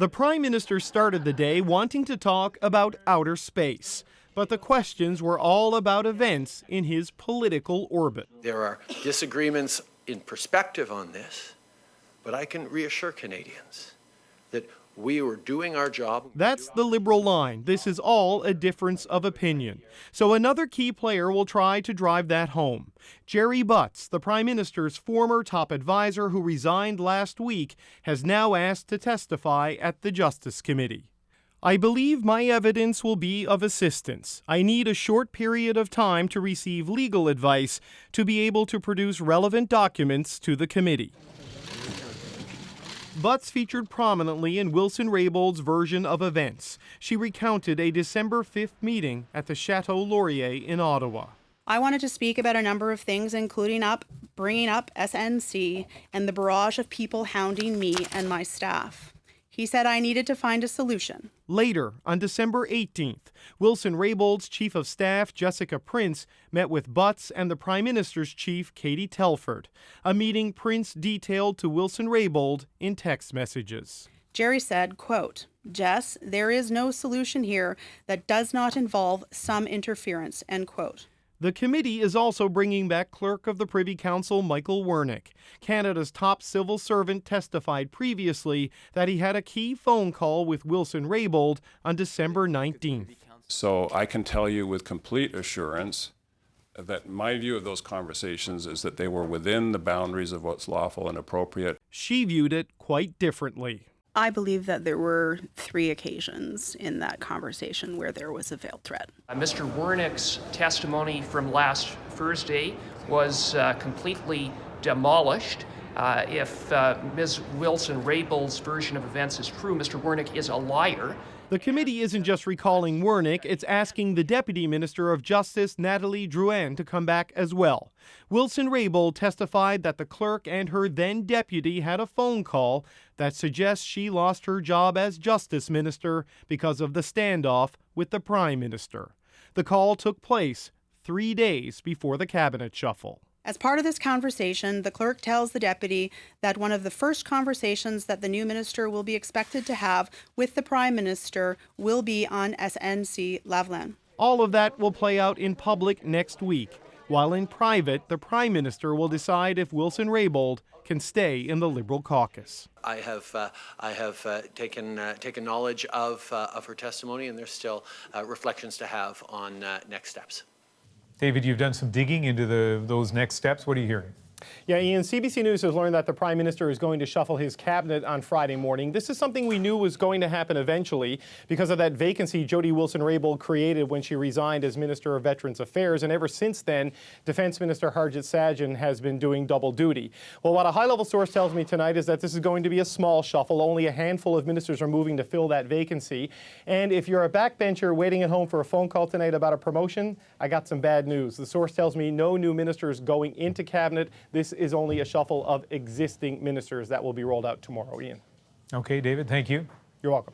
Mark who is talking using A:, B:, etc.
A: The Prime Minister started the day wanting to talk about outer space, but the questions were all about events in his political orbit.
B: There are disagreements in perspective on this, but I can reassure Canadians that we were doing our job.
A: That's the Liberal line. This is all a difference of opinion. So another key player will try to drive that home. Gerry Butts, the Prime Minister's former top advisor who resigned last week, has now asked to testify at the Justice Committee. I believe my evidence will be of assistance. I need a short period of time to receive legal advice to be able to produce relevant documents to the committee. Butts featured prominently in Wilson-Reybould's version of events. She recounted a December 5th meeting at the Chateau Laurier in Ottawa.
C: I wanted to speak about a number of things, including bringing up SNC and the barrage of people hounding me and my staff. He said I needed to find a solution.
A: Later, on December 18th, Wilson-Reybould's Chief of Staff, Jessica Prince, met with Butts and the Prime Minister's Chief, Katie Telford, a meeting Prince detailed to Wilson-Reybould in text messages.
C: Gerry said, quote, "Jess, there is no solution here that does not involve some interference," end quote.
A: The committee is also bringing back Clerk of the Privy Council Michael Wernick. Canada's top civil servant testified previously that he had a key phone call with Wilson-Reybould on December 19th.
D: So I can tell you with complete assurance that my view of those conversations is that they were within the boundaries of what's lawful and appropriate.
A: She viewed it quite differently.
C: I believe that there were 3 occasions in that conversation where there was a veiled threat.
E: Mr. Wernick's testimony from last Thursday was completely demolished. If Ms. Wilson-Reybould's version of events is true, Mr. Wernick is a liar.
A: The committee isn't just recalling Wernick, it's asking the Deputy Minister of Justice, Nathalie Drouin, to come back as well. Wilson-Reybould testified that the clerk and her then deputy had a phone call that suggests she lost her job as Justice Minister because of the standoff with the Prime Minister. The call took place 3 days before the cabinet shuffle.
C: As part of this conversation, the clerk tells the deputy that one of the first conversations that the new minister will be expected to have with the Prime Minister will be on SNC-Lavalin.
A: All of that will play out in public next week, while in private, the Prime Minister will decide if Wilson-Reybould can stay in the Liberal caucus.
B: I have taken knowledge of her testimony, and there's still reflections to have on next steps.
F: David, you've done some digging into those next steps. What are you hearing?
G: Yeah, Ian, CBC News has learned that the Prime Minister is going to shuffle his cabinet on Friday morning. This is something we knew was going to happen eventually because of that vacancy Jody Wilson-Raybould created when she resigned as Minister of Veterans Affairs. And ever since then, Defence Minister Harjit Sajjan has been doing double duty. Well, what a high-level source tells me tonight is that this is going to be a small shuffle. Only a handful of ministers are moving to fill that vacancy. And if you're a backbencher waiting at home for a phone call tonight about a promotion, I got some bad news. The source tells me no new ministers going into cabinet. This is only a shuffle of existing ministers that will be rolled out tomorrow, Ian.
F: Okay, David, thank you.
G: You're welcome.